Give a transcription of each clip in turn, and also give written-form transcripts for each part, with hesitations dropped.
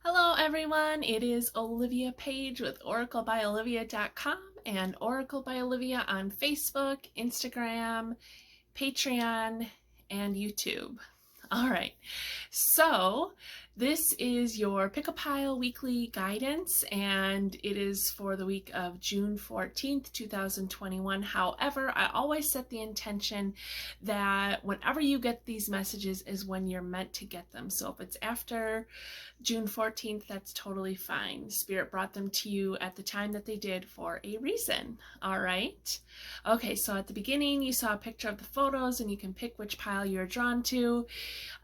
Hello everyone, it is Olivia Page with oraclebyolivia.com and Oracle by Olivia on Facebook, Instagram, Patreon, and YouTube. All right, so this is your Pickapile weekly guidance, and it is for the week of June 14th, 2021. However, I always set the intention that whenever you get these messages is when you're meant to get them. So if it's after June 14th, that's totally fine. Spirit brought them to you at the time that they did for a reason. All right. Okay, so at the beginning, you saw a picture of the photos, and you can pick which pile you're drawn to,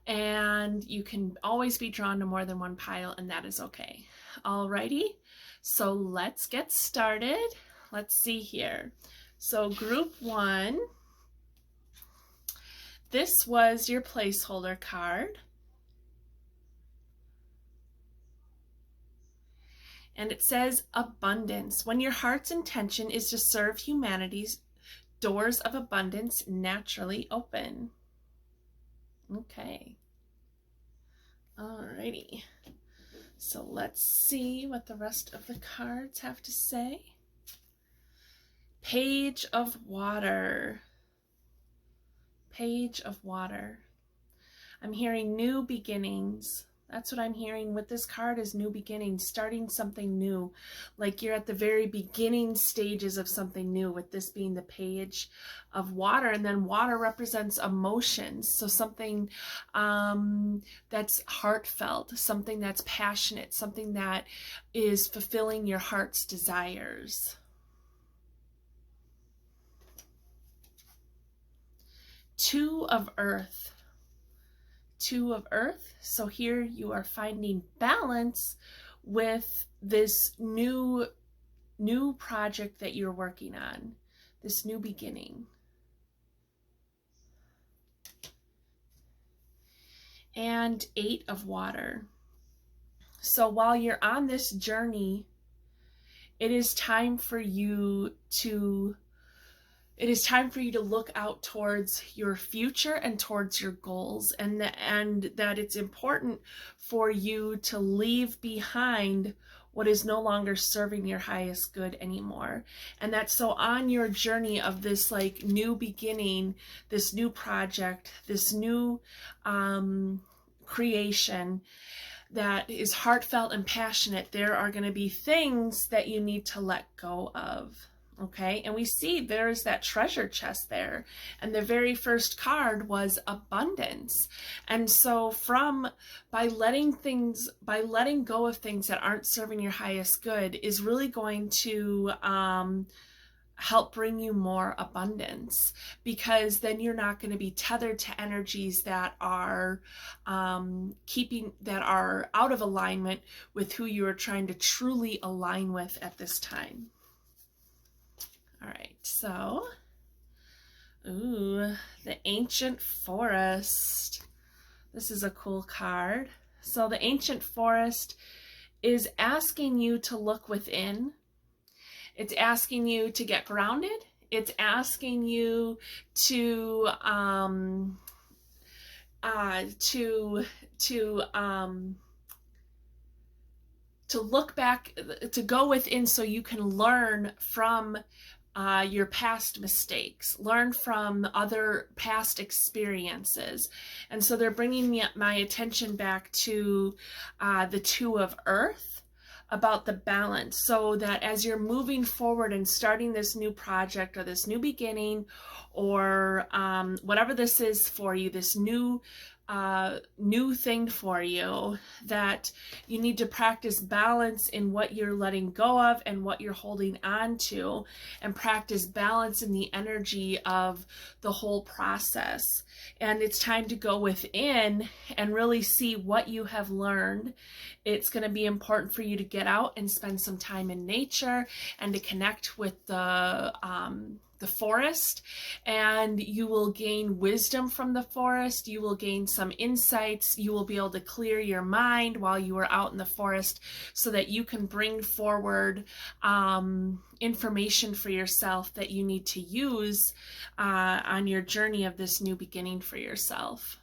and you can always be drawn to more than one pile, and that is okay. Alrighty, so let's get started. Let's see here. So group one, this was your placeholder card. And it says abundance. When your heart's intention is to serve humanity's doors of abundance naturally open. Okay. Alrighty. So let's see what the rest of the cards have to say. Page of Water. Page of Water. I'm hearing new beginnings. That's what I'm hearing with this card, is new beginnings, starting something new. Like you're at the very beginning stages of something new, with this being the Page of Water. And then water represents emotions. So something that's heartfelt, something that's passionate, something that is fulfilling your heart's desires. Two of Earth. Two of Earth. So here you are finding balance with this new project that you're working on, this new beginning. And Eight of Water. So while you're on this journey, it is time for you to look out towards your future and towards your goals, and that it's important for you to leave behind what is no longer serving your highest good anymore. And that's so on your journey of this like new beginning, this new project, this new creation that is heartfelt and passionate, there are going to be things that you need to let go of. Okay, and we see there's that treasure chest there, and the very first card was abundance. And so by letting go of things that aren't serving your highest good is really going to help bring you more abundance, because then you're not going to be tethered to energies that are out of alignment with who you are trying to truly align with at this time. All right, so, the Ancient Forest. This is a cool card. So the Ancient Forest is asking you to look within. It's asking you to get grounded. It's asking you to look back, to go within, so you can learn from your past mistakes, learn from other past experiences. And so they're bringing my attention back to the Two of Earth, about the balance, so that as you're moving forward and starting this new project or this new beginning, or whatever this is for you, this new thing for you, that you need to practice balance in what you're letting go of and what you're holding on to, and practice balance in the energy of the whole process. And it's time to go within and really see what you have learned. It's going to be important for you to get out and spend some time in nature and to connect with the forest, and you will gain wisdom from the forest. You will gain some insights. You will be able to clear your mind while you are out in the forest, so that you can bring forward information for yourself that you need to use on your journey of this new beginning for yourself.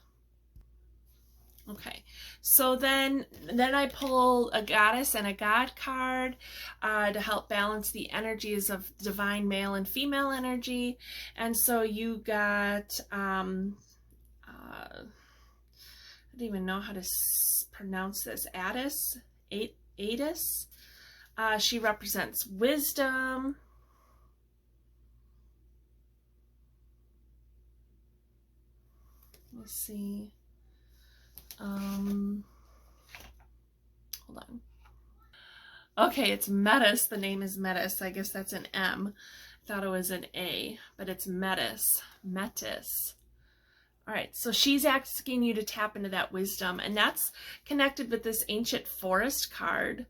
Okay, so then I pull a goddess and a god card to help balance the energies of divine male and female energy. And so you got, I don't even know how to pronounce this, Adis. She represents wisdom. Let's see. Hold on. Okay, it's Metis. The name is Metis. I guess that's an M. Thought it was an A, but it's Metis. Metis. All right, so she's asking you to tap into that wisdom, and that's connected with this ancient forest card.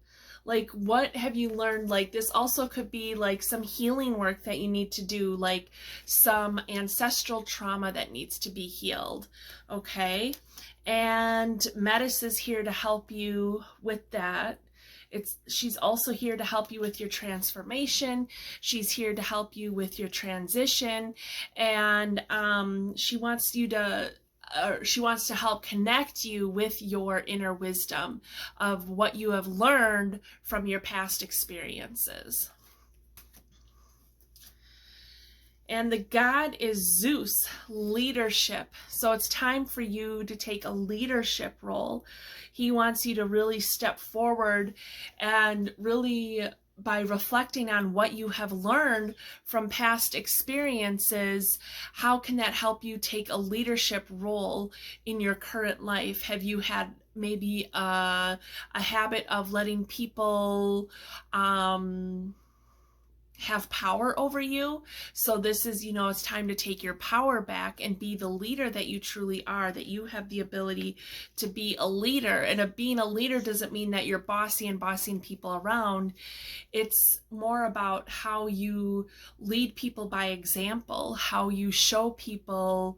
Like, what have you learned? Like, this also could be like some healing work that you need to do, like some ancestral trauma that needs to be healed. Okay, and Metis is here to help you with that. She's also here to help you with your transformation. She's here to help you with your transition, and she wants to help connect you with your inner wisdom of what you have learned from your past experiences. And the god is Zeus, leadership. So it's time for you to take a leadership role. He wants you to really step forward and really, by reflecting on what you have learned from past experiences, how can that help you take a leadership role in your current life? Have you had maybe a habit of letting people have power over you? So this is, it's time to take your power back and be the leader that you truly are, that you have the ability to be a leader. And being a leader doesn't mean that you're bossy and bossing people around. It's more about how you lead people by example, how you show people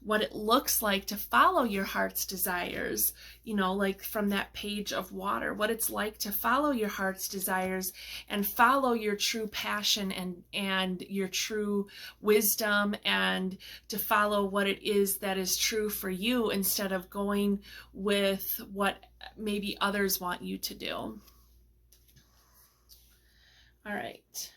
what it looks like to follow your heart's desires, like from that page of water, what it's like to follow your heart's desires and follow your true passion and your true wisdom, and to follow what it is that is true for you instead of going with what maybe others want you to do. All right.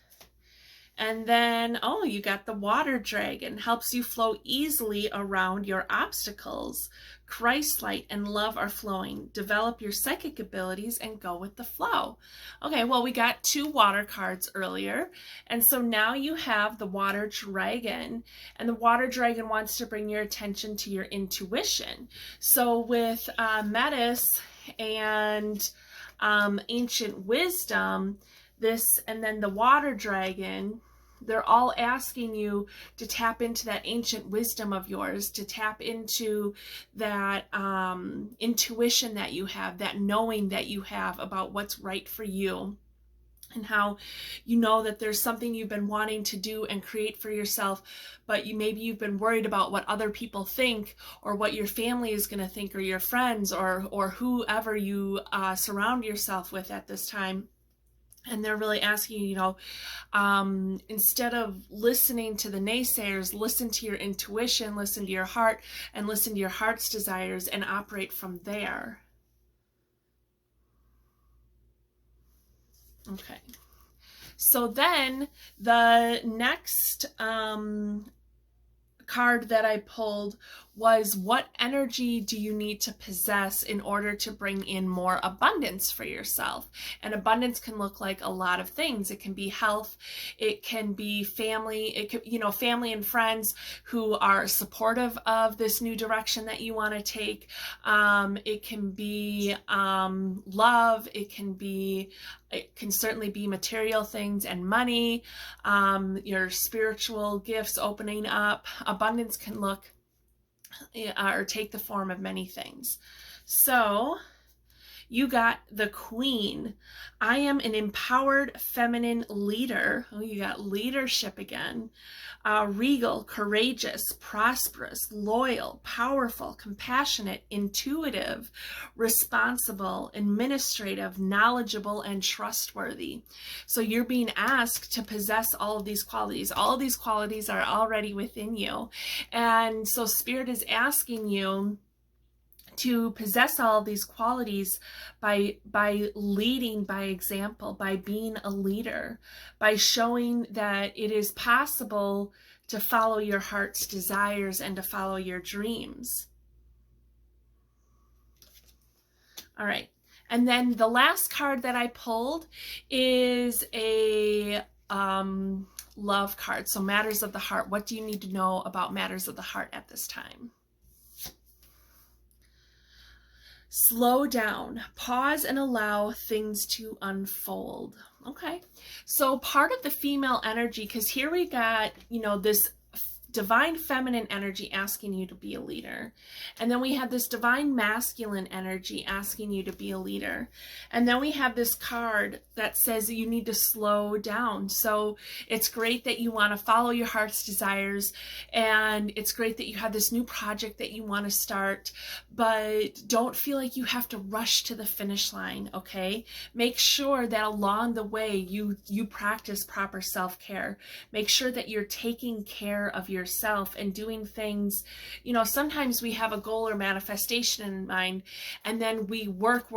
And then, you got the water dragon, helps you flow easily around your obstacles. Christ light and love are flowing. Develop your psychic abilities and go with the flow. Okay, well, we got 2 water cards earlier. And so now you have the water dragon. And the water dragon wants to bring your attention to your intuition. So with Metis and ancient wisdom, and then the water dragon, they're all asking you to tap into that ancient wisdom of yours, to tap into that intuition that you have, that knowing that you have about what's right for you, and how you know that there's something you've been wanting to do and create for yourself, but maybe you've been worried about what other people think, or what your family is going to think, or your friends, or whoever you surround yourself with at this time. And they're really asking you, instead of listening to the naysayers, listen to your intuition, listen to your heart, and listen to your heart's desires and operate from there. Okay. So then the next card that I pulled was, what energy do you need to possess in order to bring in more abundance for yourself? And abundance can look like a lot of things. It can be health, it can be family, it could, family and friends who are supportive of this new direction that you want to take. It can be love, it can certainly be material things and money, your spiritual gifts opening up. Abundance can look or take the form of many things. So you got the Queen. I am an empowered feminine leader. Oh, you got leadership again. Regal, courageous, prosperous, loyal, powerful, compassionate, intuitive, responsible, administrative, knowledgeable, and trustworthy. So you're being asked to possess all of these qualities. All of these qualities are already within you. And so Spirit is asking you to possess all of these qualities by leading by example, by being a leader, by showing that it is possible to follow your heart's desires and to follow your dreams. All right. And then the last card that I pulled is a love card. So matters of the heart. What do you need to know about matters of the heart at this time? Slow down, pause, and allow things to unfold. Okay. So part of the female energy, because here we got, you know, this divine feminine energy asking you to be a leader. And then we have this divine masculine energy asking you to be a leader. And then we have this card that says you need to slow down. So it's great that you want to follow your heart's desires. And it's great that you have this new project that you want to start, but don't feel like you have to rush to the finish line. Okay. Make sure that along the way you practice proper self-care. Make sure that you're taking care of yourself and doing things. You know, sometimes we have a goal or manifestation in mind, and then we work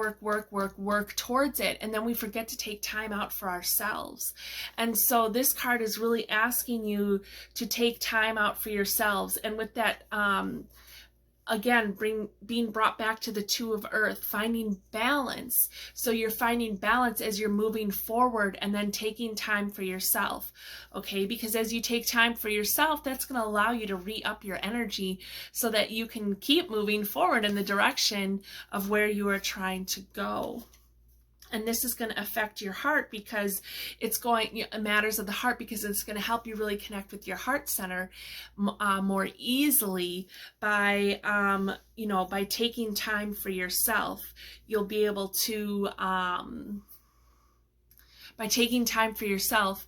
towards it, and then we forget to take time out for ourselves. And so this card is really asking you to take time out for yourselves. And with that, again, being brought back to the Two of Earth, finding balance. So you're finding balance as you're moving forward and then taking time for yourself, okay? Because as you take time for yourself, that's going to allow you to re-up your energy so that you can keep moving forward in the direction of where you are trying to go. And this is going to affect your heart because it's going, matters of the heart, because it's going to help you really connect with your heart center more easily by, by taking time for yourself. You'll be able to, by taking time for yourself,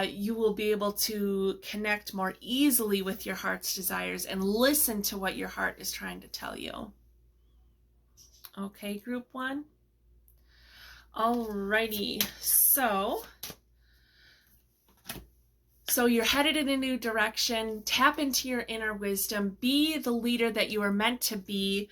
you will be able to connect more easily with your heart's desires and listen to what your heart is trying to tell you. Okay, group one. Alrighty, so you're headed in a new direction. Tap into your inner wisdom. Be the leader that you are meant to be.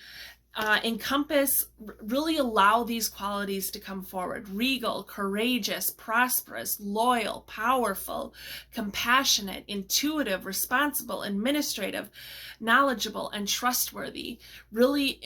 Really allow these qualities to come forward. Regal, courageous, prosperous, loyal, powerful, compassionate, intuitive, responsible, administrative, knowledgeable, and trustworthy. Really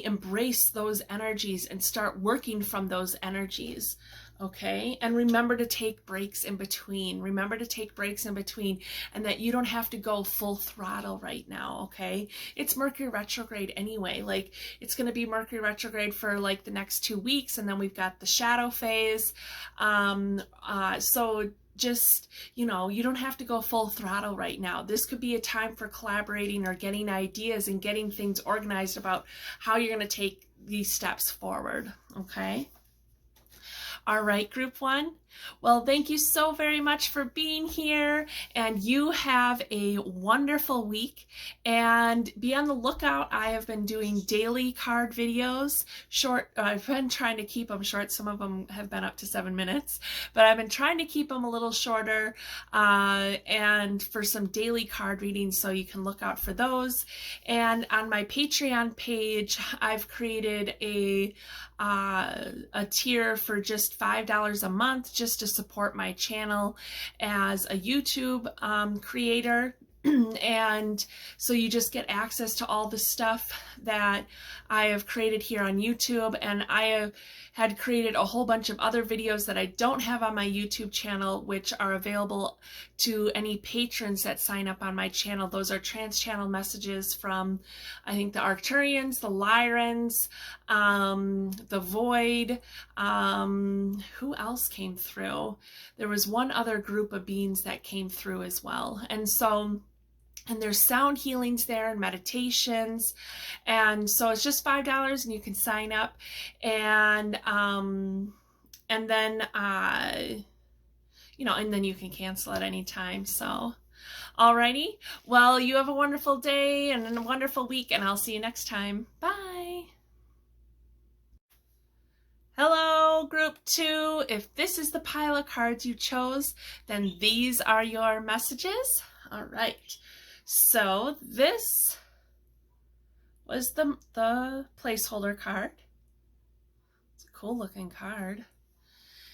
embrace those energies and start working from those energies. Okay, and remember to take breaks in between. Remember to take breaks in between, and that you don't have to go full throttle right now, okay? It's Mercury retrograde anyway. Like, it's going to be Mercury retrograde for like the next 2 weeks, and then we've got the shadow phase. So just, you don't have to go full throttle right now. This could be a time for collaborating or getting ideas and getting things organized about how you're going to take these steps forward, okay? All right, group one. Well, thank you so very much for being here, and you have a wonderful week, and be on the lookout. I have been doing daily card videos, short. I've been trying to keep them short. Some of them have been up to 7 minutes, but I've been trying to keep them a little shorter, and for some daily card readings, so you can look out for those. And on my Patreon page, I've created a tier for just $5 a month, just to support my channel as a YouTube creator. And so you just get access to all the stuff that I have created here on YouTube, and I had created a whole bunch of other videos that I don't have on my YouTube channel, which are available to any patrons that sign up on my channel. Those are trans-channel messages from, I think, the Arcturians, the Lyrans, the Void. Who else came through? There was one other group of beings that came through as well. And there's sound healings there and meditations. And so it's just $5 and you can sign up. And then, and then you can cancel at any time. So, alrighty. Well, you have a wonderful day and a wonderful week, and I'll see you next time. Bye. Hello, group 2. If this is the pile of cards you chose, then these are your messages. All right. So this was the placeholder card. It's a cool looking card.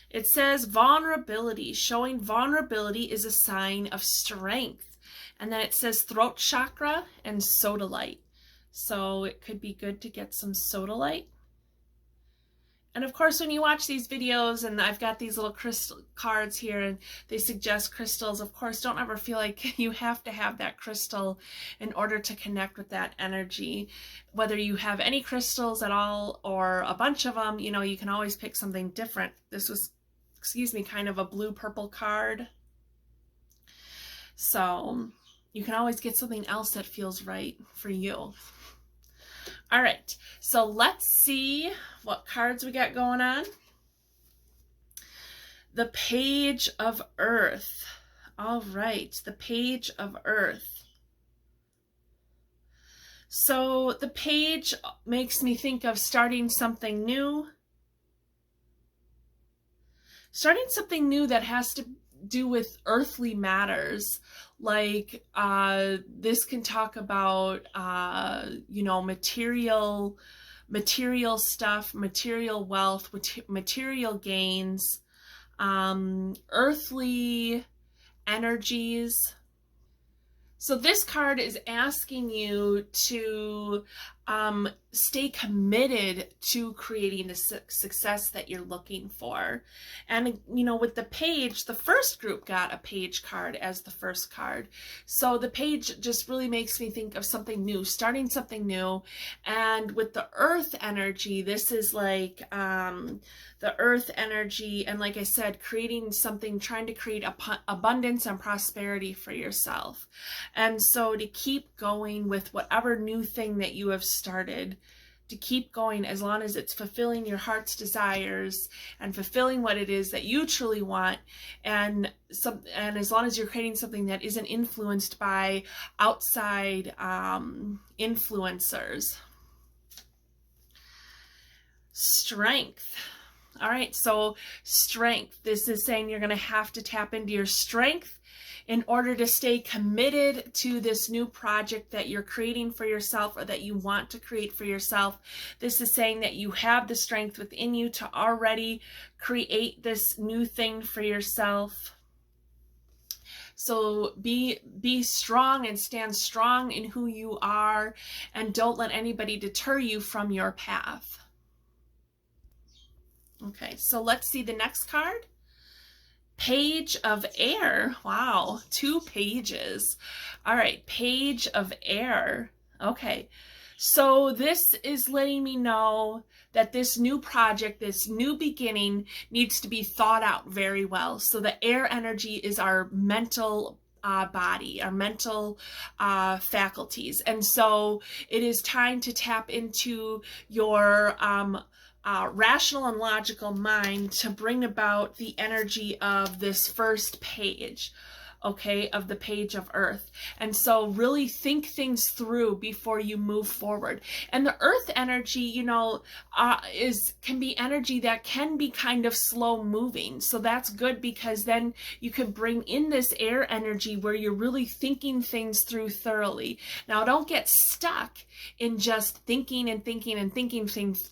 It says vulnerability. Showing vulnerability is a sign of strength. And then it says throat chakra and sodalite. So it could be good to get some sodalite. And of course, when you watch these videos, and I've got these little crystal cards here, and they suggest crystals, of course, don't ever feel like you have to have that crystal in order to connect with that energy. Whether you have any crystals at all or a bunch of them, you know, you can always pick something different. This was, excuse me, kind of a blue-purple card. So you can always get something else that feels right for you. All right, so let's see what cards we got going on. The Page of Earth. All right, the Page of Earth. So the page makes me think of starting something new. Starting something new that has to do with earthly matters. Like this can talk about you know, material stuff, material wealth, material gains, earthly energies. So this card is asking you to stay committed to creating the success that you're looking for. And, you know, with the page, the first group got a page card as the first card. So the page just really makes me think of something new, starting something new. And with the earth energy, this is like the earth energy. And like I said, creating something, trying to create abundance and prosperity for yourself. And so to keep going with whatever new thing that you have started, to keep going as long as it's fulfilling your heart's desires and fulfilling what it is that you truly want, and as long as you're creating something that isn't influenced by outside influencers. Strength. All right, so strength. This is saying you're going to have to tap into your strength in order to stay committed to this new project that you're creating for yourself, or that you want to create for yourself. This is saying that you have the strength within you to already create this new thing for yourself. So be strong and stand strong in who you are, and don't let anybody deter you from your path. Okay, so let's see the next card. Page of Air. Wow, 2 pages. All right, Page of Air. Okay, so this is letting me know that this new project, this new beginning, needs to be thought out very well. So the air energy is our mental body, our mental faculties. And so it is time to tap into your rational and logical mind to bring about the energy of this first page, okay, of the Page of Earth. And so really think things through before you move forward. And the earth energy, you know, can be energy that can be kind of slow moving. So that's good, because then you could bring in this air energy where you're really thinking things through thoroughly. Now, don't get stuck in just thinking and thinking and thinking things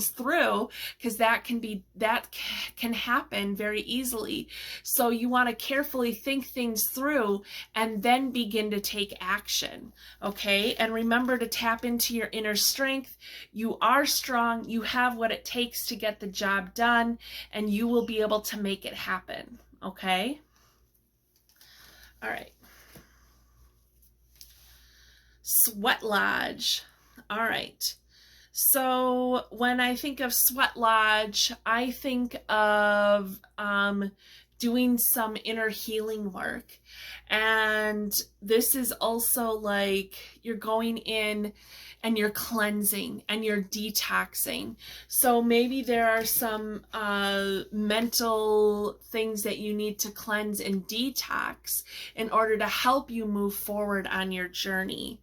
through, because that can happen very easily. So you want to carefully think things through and then begin to take action. Okay, and remember to tap into your inner strength. You are strong, you have what it takes to get the job done, and you will be able to make it happen. Okay, all right. Sweat Lodge. All right. So when I think of Sweat Lodge, I think of doing some inner healing work. And this is also like you're going in and you're cleansing and you're detoxing. So maybe there are some mental things that you need to cleanse and detox in order to help you move forward on your journey.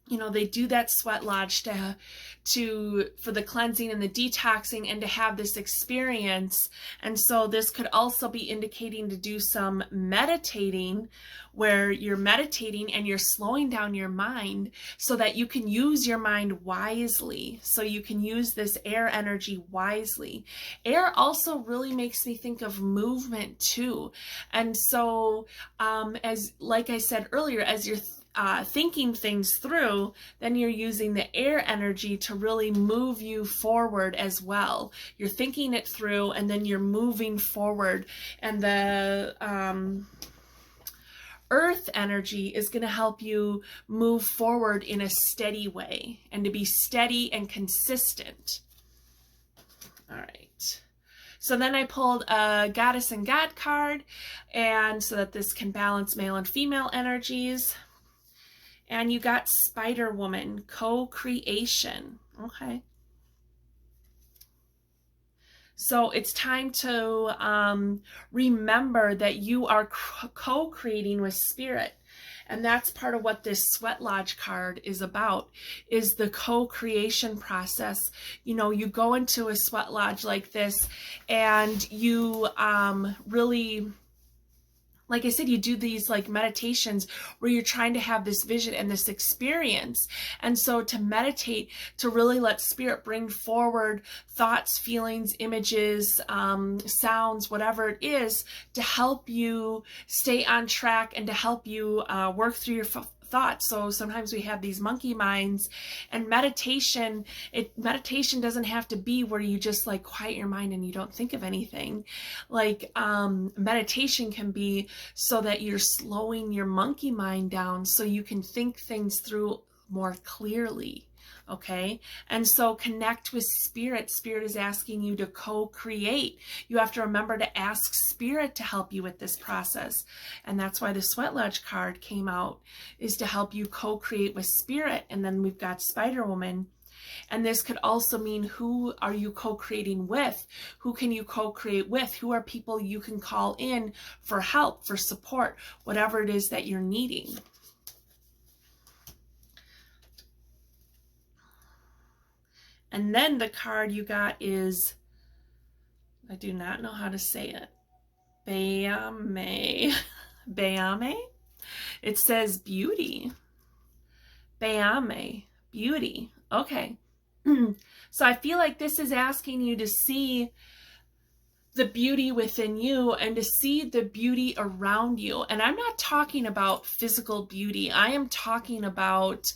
they do that sweat lodge for the cleansing and the detoxing and to have this experience. And so this could also be indicating to do some meditating, where you're meditating and you're slowing down your mind so that you can use your mind wisely. So you can use this air energy wisely. Air also really makes me think of movement too. And so like I said earlier, as you're thinking things through, then you're using the air energy to really move you forward as well. You're thinking it through and then you're moving forward. And the earth energy is going to help you move forward in a steady way and to be steady and consistent. All right. So then I pulled a Goddess and God card, and so that this can balance male and female energies. And you got Spider Woman, co-creation. Okay. So it's time to remember that you are co-creating with spirit. And that's part of what this Sweat Lodge card is about, is the co-creation process. You go into a sweat lodge like this and you really, like I said, you do these like meditations where you're trying to have this vision and this experience. And so to meditate, to really let spirit bring forward thoughts, feelings, images, sounds, whatever it is, to help you stay on track and to help you work through your thoughts. So sometimes we have these monkey minds, and meditation doesn't have to be where you just like quiet your mind and you don't think of anything. Like meditation can be so that you're slowing your monkey mind down so you can think things through more clearly. Okay. And so connect with spirit. Spirit is asking you to co-create. You have to remember to ask spirit to help you with this process. And that's why the Sweat Lodge card came out, is to help you co-create with spirit. And then we've got Spider Woman. And this could also mean, who are you co-creating with? Who can you co-create with? Who are people you can call in for help, for support, whatever it is that you're needing? And then the card you got is, I do not know how to say it, Bayame. Bayame? It says beauty. Bayame, beauty. Okay. So I feel like this is asking you to see the beauty within you and to see the beauty around you. And I'm not talking about physical beauty. I am talking about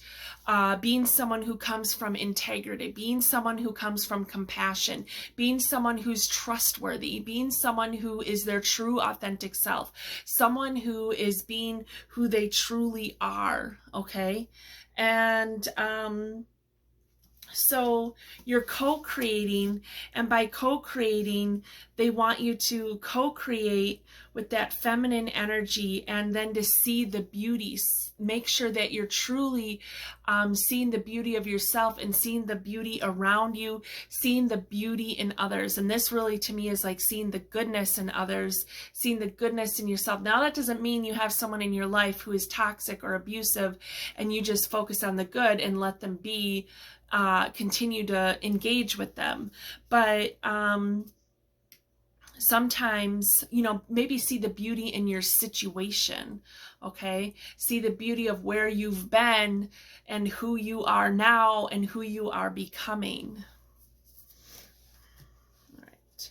being someone who comes from integrity, being someone who comes from compassion, being someone who's trustworthy, being someone who is their true authentic self, someone who is being who they truly are. Okay. And so you're co-creating, and by co-creating, they want you to co-create with that feminine energy, and then to see the beauty. Make sure that you're truly seeing the beauty of yourself and seeing the beauty around you, seeing the beauty in others. And this really, to me, is like seeing the goodness in others, seeing the goodness in yourself. Now, that doesn't mean you have someone in your life who is toxic or abusive and you just focus on the good and let them be, continue to engage with them. But sometimes, maybe see the beauty in your situation. Okay. See the beauty of where you've been and who you are now and who you are becoming. All right.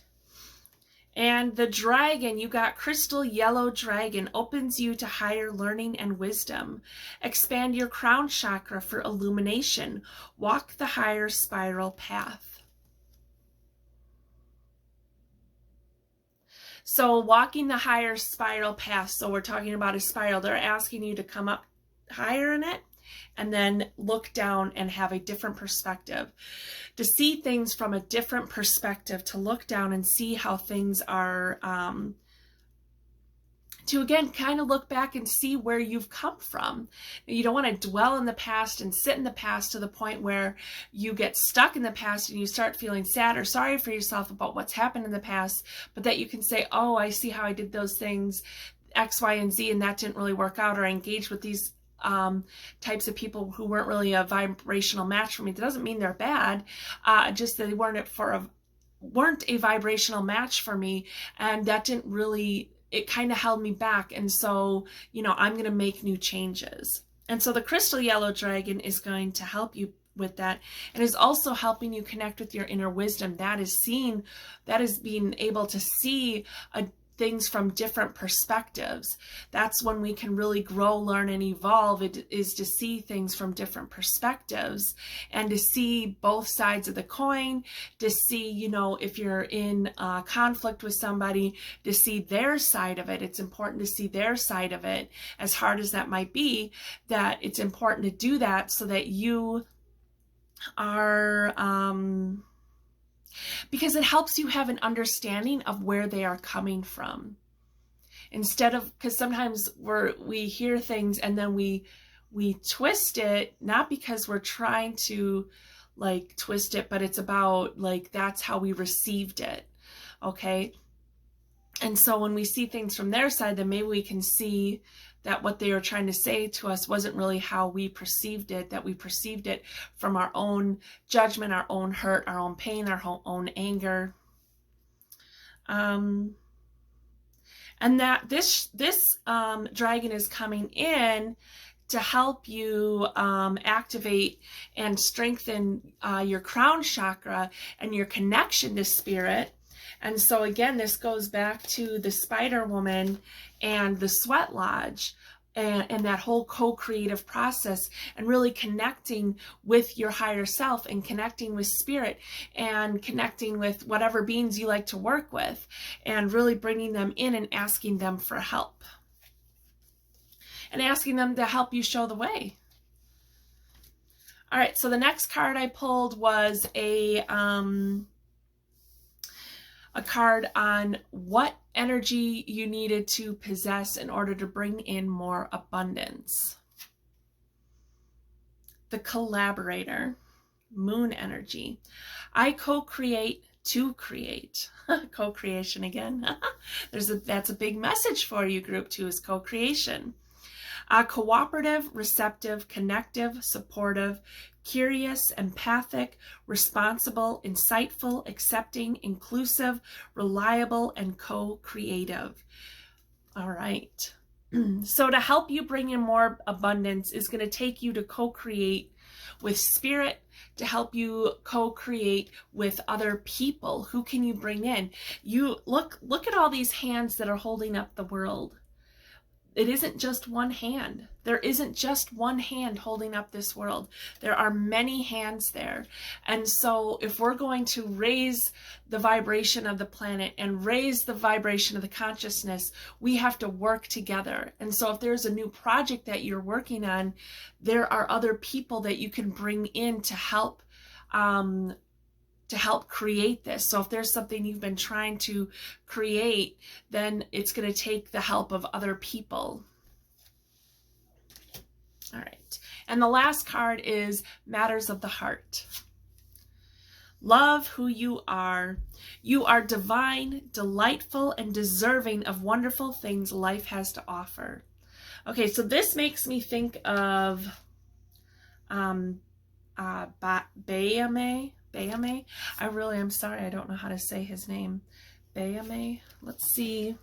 And the dragon, you got crystal yellow dragon, opens you to higher learning and wisdom. Expand your crown chakra for illumination. Walk the higher spiral path. So walking the higher spiral path, so we're talking about a spiral, they're asking you to come up higher in it and then look down and have a different perspective, to see things from a different perspective, to look down and see how things are, to again kind of look back and see where you've come from. You don't want to dwell in the past and sit in the past to the point where you get stuck in the past and you start feeling sad or sorry for yourself about what's happened in the past, but that you can say, oh, I see how I did those things X, Y, and Z, and that didn't really work out, or I engaged with these types of people who weren't really a vibrational match for me. That doesn't mean they're bad, just that they weren't a vibrational match for me, and that didn't really, it kind of held me back. And so, you know, I'm going to make new changes. And so the crystal yellow dragon is going to help you with that, and is also helping you connect with your inner wisdom. That is being able to see things from different perspectives. That's when we can really grow, learn, and evolve. It is to see things from different perspectives, and to see both sides of the coin, to see, you know, if you're in conflict with somebody, to see their side of it. It's important to see their side of it, as hard as that might be. That it's important to do that so that you are because it helps you have an understanding of where they are coming from, instead of, because sometimes we hear things and then we twist it, not because we're trying to like twist it, but it's about like that's how we received it. Okay, and so when we see things from their side, then maybe we can see that what they were trying to say to us wasn't really how we perceived it, that we perceived it from our own judgment, our own hurt, our own pain, our own anger. And that this dragon is coming in to help you activate and strengthen your crown chakra and your connection to spirit. And so again, this goes back to the Spider Woman and the Sweat Lodge, and that whole co-creative process, and really connecting with your higher self, and connecting with spirit, and connecting with whatever beings you like to work with, and really bringing them in and asking them for help, and asking them to help you show the way. All right, so the next card I pulled was a card on what energy you needed to possess in order to bring in more abundance. The Collaborator, Moon energy. I co-create to create. Co-creation again. That's a big message for you, group 2, is co-creation. Cooperative, receptive, connective, supportive, curious, empathic, responsible, insightful, accepting, inclusive, reliable, and co-creative. All right. So to help you bring in more abundance is going to take you to co-create with spirit, to help you co-create with other people. Who can you bring in? You look at all these hands that are holding up the world. It isn't just one hand. There isn't just one hand holding up this world. There are many hands there. And so if we're going to raise the vibration of the planet and raise the vibration of the consciousness, we have to work together. And so if there's a new project that you're working on, there are other people that you can bring in to help create this. So if there's something you've been trying to create, then it's going to take the help of other people. All right. And the last card is Matters of the Heart. Love who you are. You are divine, delightful, and deserving of wonderful things life has to offer. Okay, so this makes me think of Bayame. I'm sorry, I don't know how to say his name. Bayame. Let's see.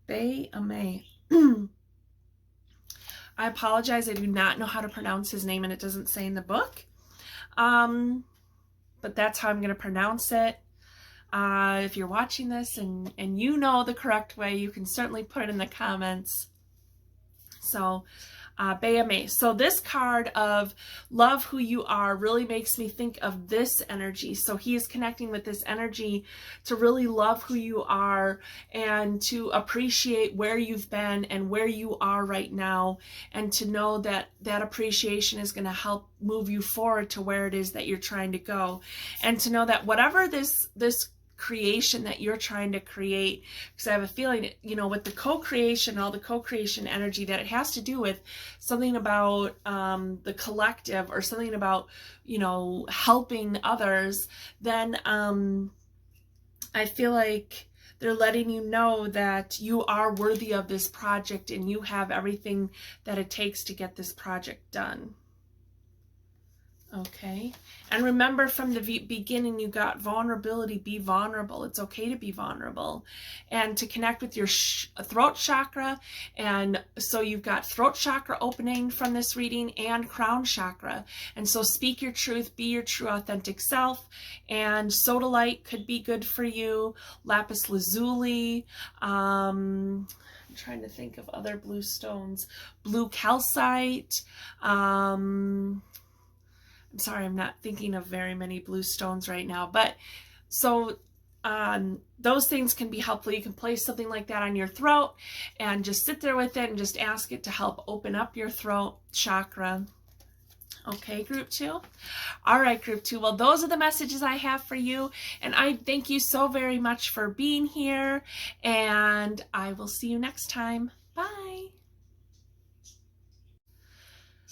Bayame. I apologize, I do not know how to pronounce his name, and it doesn't say in the book. But that's how I'm going to pronounce it. If you're watching this and you know the correct way, you can certainly put it in the comments. So Bayame. So this card of love who you are really makes me think of this energy. So he is connecting with this energy to really love who you are and to appreciate where you've been and where you are right now, and to know that that appreciation is going to help move you forward to where it is that you're trying to go, and to know that whatever this creation that you're trying to create, because I have a feeling, you know, with the co-creation, all the co-creation energy, that it has to do with something about the collective, or something about, you know, helping others, then I feel like they're letting you know that you are worthy of this project and you have everything that it takes to get this project done. Okay, and remember from the beginning, you got vulnerability. Be vulnerable. It's okay to be vulnerable, and to connect with your throat chakra. And so you've got throat chakra opening from this reading, and crown chakra. And so speak your truth, be your true authentic self. And sodalite could be good for you. Lapis lazuli. I'm trying to think of other blue stones. Blue calcite. I'm sorry, I'm not thinking of very many blue stones right now, but so those things can be helpful. You can place something like that on your throat and just sit there with it and just ask it to help open up your throat chakra. Okay, group 2. All right, group 2. Well, those are the messages I have for you, and I thank you so very much for being here, and I will see you next time. Bye.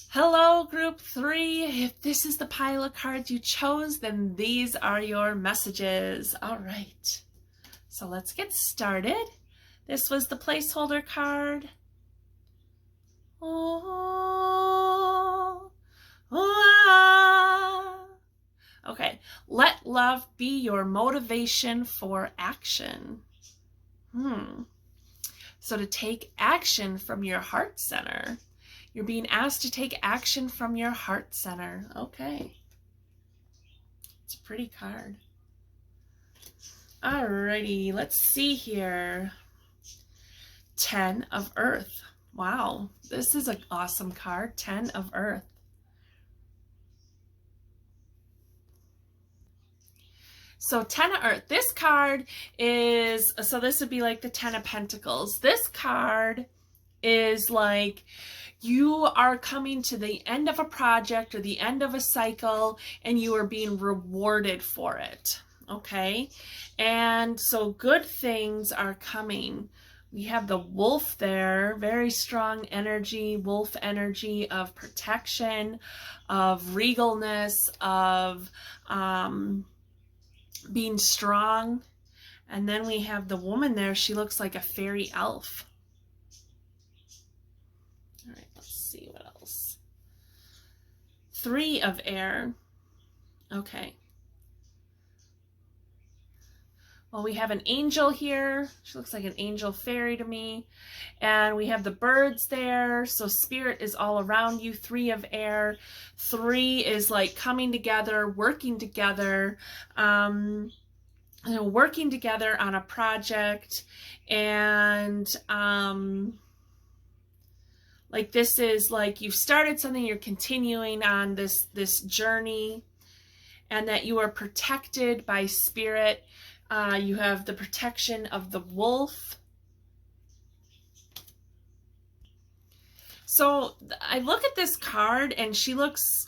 Hello, group 3. If this is the pile of cards you chose, then these are your messages. All right, so let's get started. This was the placeholder card. Oh, ah. Okay, let love be your motivation for action. So to take action from your heart center. You're being asked to take action from your heart center. Okay. It's a pretty card. Alrighty, let's see here. 10 of Earth. Wow, this is an awesome card. 10 of Earth. So 10 of Earth. This card is, so this would be like the 10 of Pentacles. This card is like, you are coming to the end of a project or the end of a cycle, and you are being rewarded for it. Okay, and so good things are coming. We have the wolf there, very strong energy, wolf energy of protection, of regalness, of being strong. And then we have the woman there. She looks like a fairy elf. All right, let's see what else. 3 of air. Okay. Well, we have an angel here. She looks like an angel fairy to me. And we have the birds there. So spirit is all around you. 3 of air. 3 is like coming together, working together, working together on a project. And like this is like you've started something, you're continuing on this journey, and that you are protected by spirit. You have the protection of the wolf. So I look at this card and she looks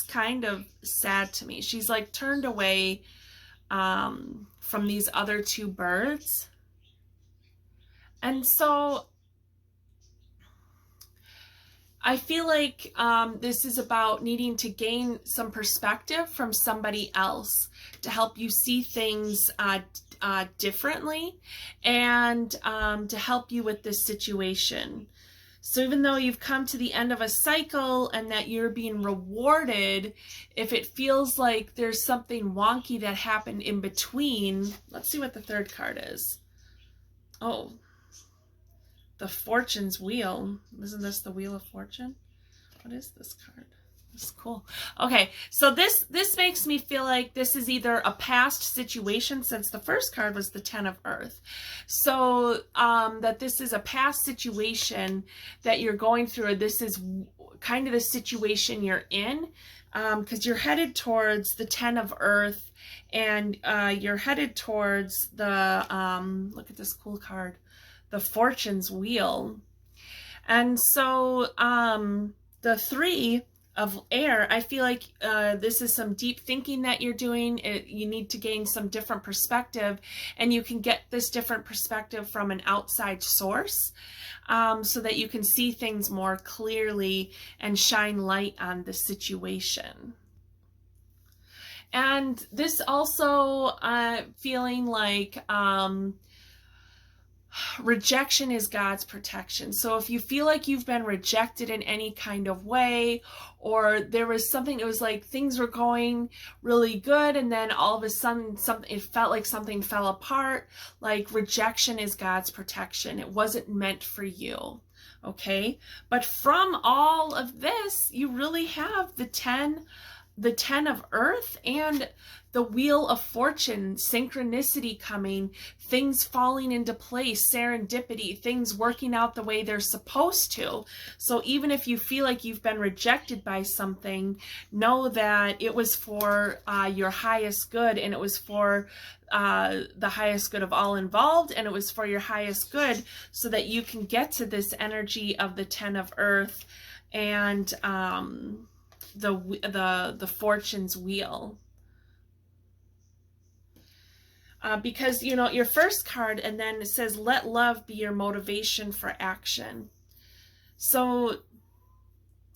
kind of sad to me. She's like turned away from these other 2 birds. And so I feel like this is about needing to gain some perspective from somebody else to help you see things differently, and to help you with this situation. So even though you've come to the end of a cycle and that you're being rewarded, if it feels like there's something wonky that happened in between, let's see what the 3rd card is. Oh, the Fortune's Wheel. Isn't this the Wheel of Fortune? What is this card? This is cool. Okay, so this makes me feel like this is either a past situation, since the first card was the Ten of Earth. So that this is a past situation that you're going through, or this is kind of the situation you're in, because you're headed towards the Ten of Earth, and you're headed towards the, look at this cool card, the Fortune's Wheel. And so the Three of Air, I feel like this is some deep thinking that you're doing. You need to gain some different perspective, and you can get this different perspective from an outside source, so that you can see things more clearly and shine light on the situation. And this also feeling like rejection is God's protection. So if you feel like you've been rejected in any kind of way, or there was something, it was like things were going really good and then all of a sudden it felt like something fell apart, like rejection is God's protection. It wasn't meant for you. Okay? But from all of this, you really have the Ten of Earth and the Wheel of Fortune, synchronicity coming, things falling into place, serendipity, things working out the way they're supposed to. So even if you feel like you've been rejected by something, know that it was for your highest good, and it was for the highest good of all involved, and it was for your highest good, so that you can get to this energy of the Ten of Earth and the Fortune's Wheel. Because, you know, your first card, and then it says, let love be your motivation for action. So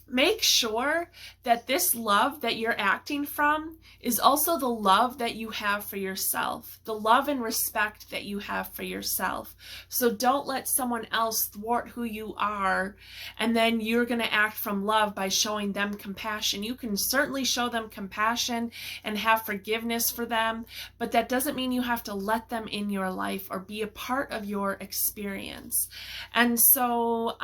make sure that this love that you're acting from is also the love that you have for yourself, the love and respect that you have for yourself. So don't let someone else thwart who you are, and then you're going to act from love by showing them compassion. You can certainly show them compassion and have forgiveness for them, but that doesn't mean you have to let them in your life or be a part of your experience. And so,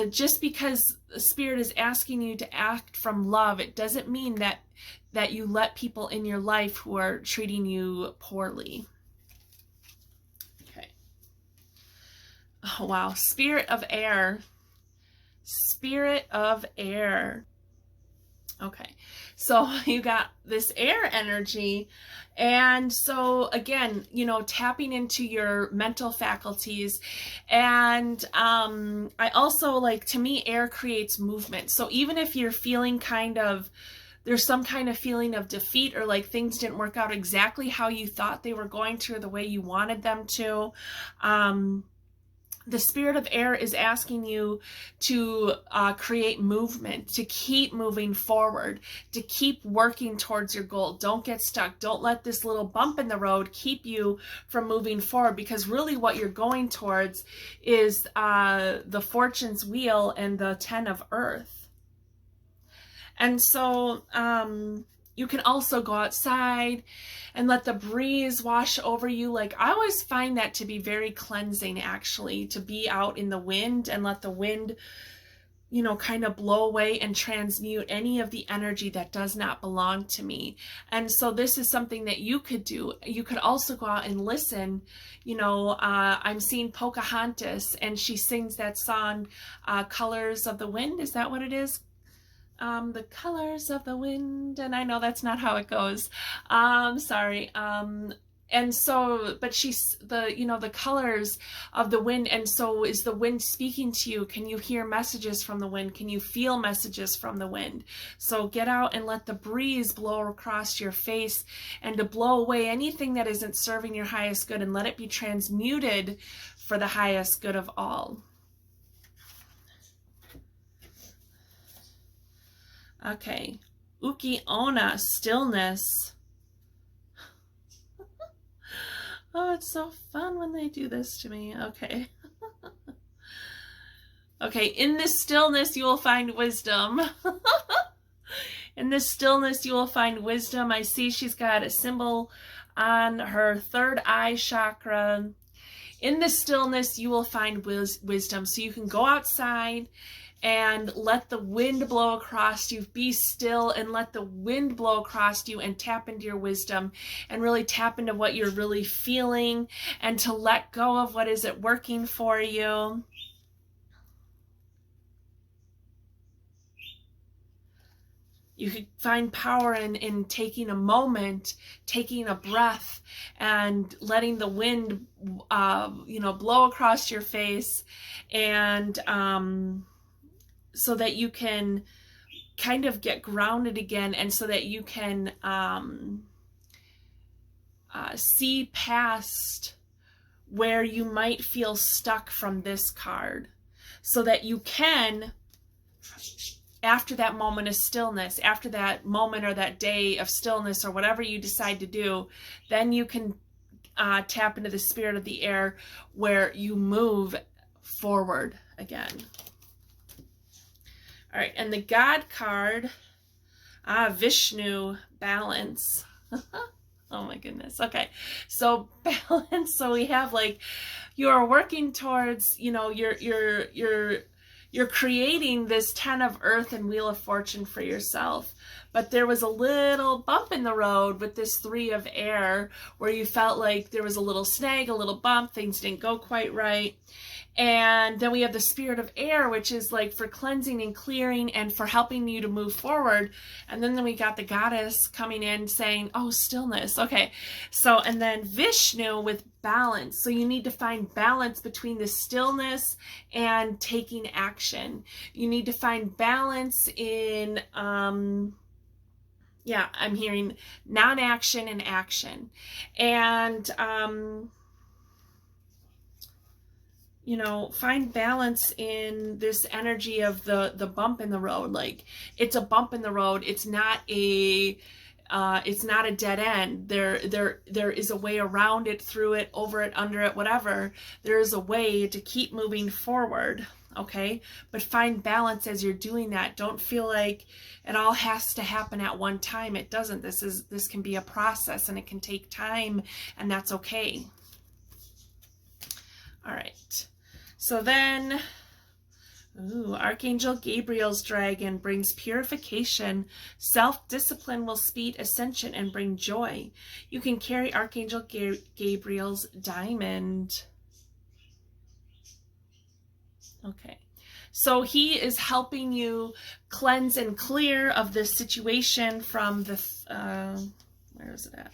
just because the Spirit is asking you to act from love, it doesn't mean that you let people in your life who are treating you poorly. Okay. Oh, wow. Spirit of Air. Spirit of Air. Okay. So you got this air energy. And so again, you know, tapping into your mental faculties. And I also, like, to me, air creates movement. So even if you're feeling there's some kind of feeling of defeat, or like things didn't work out exactly how you thought they were going to, or the way you wanted them to, the Spirit of Air is asking you to create movement, to keep moving forward, to keep working towards your goal. Don't get stuck. Don't let this little bump in the road keep you from moving forward, because really what you're going towards is the Fortune's Wheel and the Ten of Earth. And so you can also go outside and let the breeze wash over you. Like, I always find that to be very cleansing, actually, to be out in the wind and let the wind, you know, kind of blow away and transmute any of the energy that does not belong to me. And so this is something that you could do. You could also go out and listen. You know, I'm seeing Pocahontas, and she sings that song, Colors of the Wind. Is that what it is? The colors of the wind, and I know that's not how it goes. Sorry. And so, but she's the colors of the wind. And so is the wind speaking to you? Can you hear messages from the wind? Can you feel messages from the wind? So get out and let the breeze blow across your face, and to blow away anything that isn't serving your highest good, and let it be transmuted for the highest good of all. Okay, Ukiona, stillness. Oh, it's so fun when they do this to me. Okay. Okay, in this stillness you will find wisdom. In this stillness you will find wisdom. I see she's got a symbol on her third eye chakra. In this stillness you will find wisdom. So you can go outside and let the wind blow across you. Be still and let the wind blow across you, and tap into your wisdom and really tap into what you're really feeling, and to let go of what isn't working for you. You could find power in taking a moment, taking a breath, and letting the wind, blow across your face, and so that you can kind of get grounded again, and so that you can see past where you might feel stuck from this card, so that you can, after that moment of stillness, after that moment or that day of stillness or whatever you decide to do, then you can tap into the spirit of the air, where you move forward again. All right, and the God card, Vishnu, balance. Oh my goodness. Okay, so balance. So we have, like, you are working towards, you're creating this 10 of Earth and Wheel of Fortune for yourself. But there was a little bump in the road with this 3 of Air, where you felt like there was a little snag, a little bump, things didn't go quite right. And then we have the Spirit of Air, which is like for cleansing and clearing and for helping you to move forward. And then we got the Goddess coming in saying, oh, stillness. Okay. So, and then Vishnu with balance. So you need to find balance between the stillness and taking action. You need to find balance in, I'm hearing non-action and action. And, find balance in this energy of the bump in the road. Like, it's a bump in the road. It's not a dead end. There is a way around it, through it, over it, under it, whatever. There is a way to keep moving forward. Okay. But find balance as you're doing that. Don't feel like it all has to happen at one time. It doesn't. This can be a process, and it can take time, and that's okay. All right. So then, Archangel Gabriel's dragon brings purification. Self-discipline will speed ascension and bring joy. You can carry Archangel Gabriel's diamond. Okay. So he is helping you cleanse and clear of this situation from the, where is it at?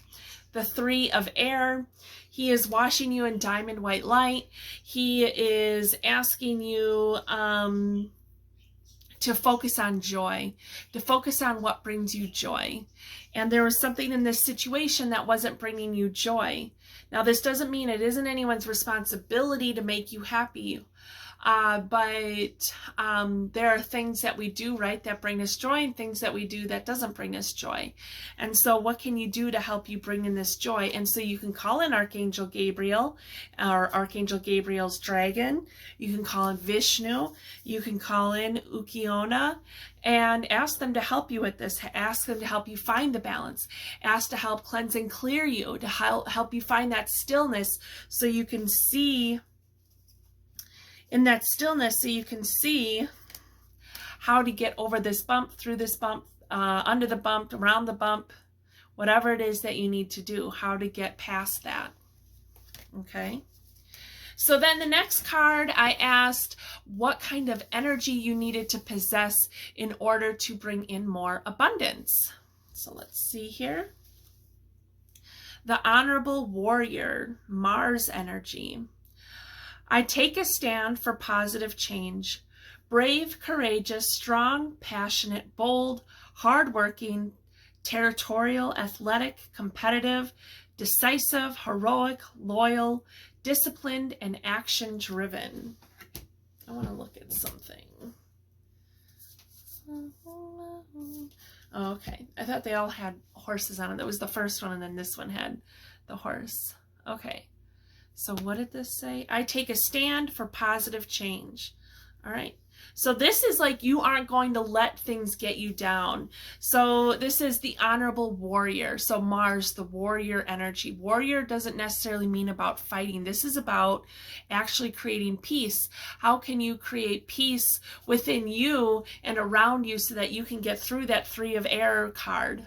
The 3 of Air. He is washing you in diamond white light. He is asking you to focus on joy, to focus on what brings you joy. And there was something in this situation that wasn't bringing you joy. Now, this doesn't mean it isn't anyone's responsibility to make you happy. But there are things that we do, right, that bring us joy, and things that we do that doesn't bring us joy. And so what can you do to help you bring in this joy? And so you can call in Archangel Gabriel, or Archangel Gabriel's dragon. You can call in Vishnu. You can call in Ukiona, and ask them to help you with this. Ask them to help you find the balance. Ask to help cleanse and clear you, to help you find that stillness, so you can see in that stillness, so you can see how to get over this bump, through this bump, under the bump, around the bump, whatever it is that you need to do, how to get past that. Okay. So then the next card, I asked what kind of energy you needed to possess in order to bring in more abundance. So let's see here. The Honorable Warrior, Mars energy. I take a stand for positive change. Brave, courageous, strong, passionate, bold, hardworking, territorial, athletic, competitive, decisive, heroic, loyal, disciplined, and action-driven. I want to look at something. Okay, I thought they all had horses on it. That was the first one, and then this one had the horse. Okay. So what did this say? I take a stand for positive change. All right. So this is like you aren't going to let things get you down. So this is the honorable warrior. So Mars, the warrior energy. Warrior doesn't necessarily mean about fighting. This is about actually creating peace. How can you create peace within you and around you so that you can get through that 3 of Air card?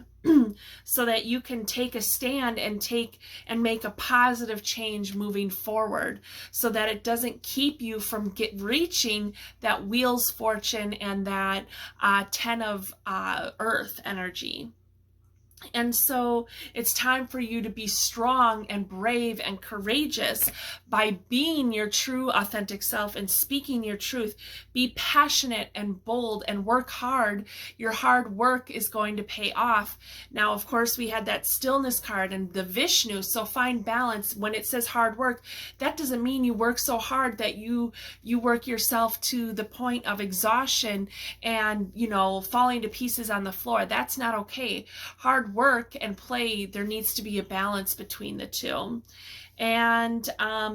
So that you can take a stand and make a positive change moving forward, so that it doesn't keep you from reaching that Wheels fortune and that 10 of Earth energy. And so it's time for you to be strong and brave and courageous by being your true authentic self and speaking your truth. Be passionate and bold and work hard. Your hard work is going to pay off. Now, of course, we had that stillness card and the Vishnu. So find balance. When it says hard work, that doesn't mean you work so hard that you work yourself to the point of exhaustion and, falling to pieces on the floor. That's not okay. Hard work and play, there needs to be a balance between the two. And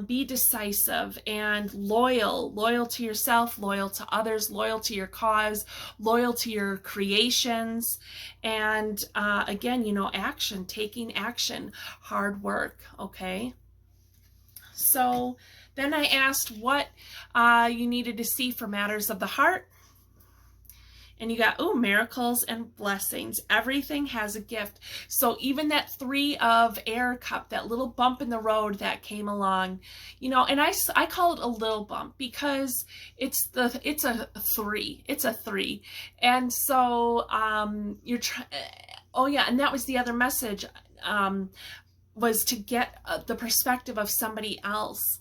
be decisive and loyal to yourself, loyal to others, loyal to your cause, loyal to your creations. And again, action, taking action, hard work. Okay. So then I asked what you needed to see for matters of the heart. And you got, miracles and blessings. Everything has a gift. So even that 3 of Air cup, that little bump in the road that came along, and I call it a little bump because it's a 3. It's a 3. And so and that was the other message. Was to get the perspective of somebody else,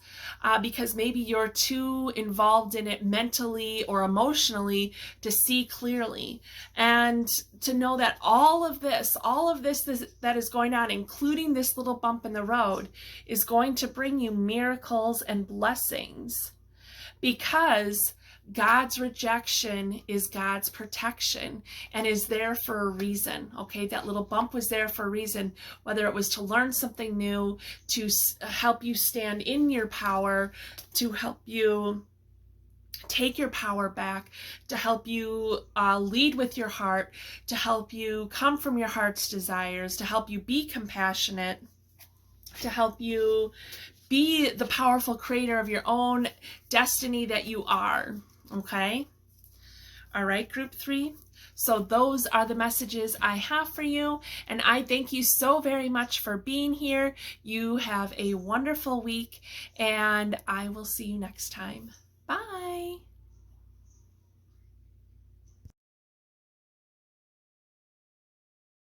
because maybe you're too involved in it mentally or emotionally to see clearly, and to know that all of this that is going on, including this little bump in the road, is going to bring you miracles and blessings, because God's rejection is God's protection and is there for a reason. Okay, that little bump was there for a reason, whether it was to learn something new, to help you stand in your power, to help you take your power back, to help you lead with your heart, to help you come from your heart's desires, to help you be compassionate, to help you be the powerful creator of your own destiny that you are. Okay. All right, group 3. So those are the messages I have for you. And I thank you so very much for being here. You have a wonderful week, and I will see you next time. Bye.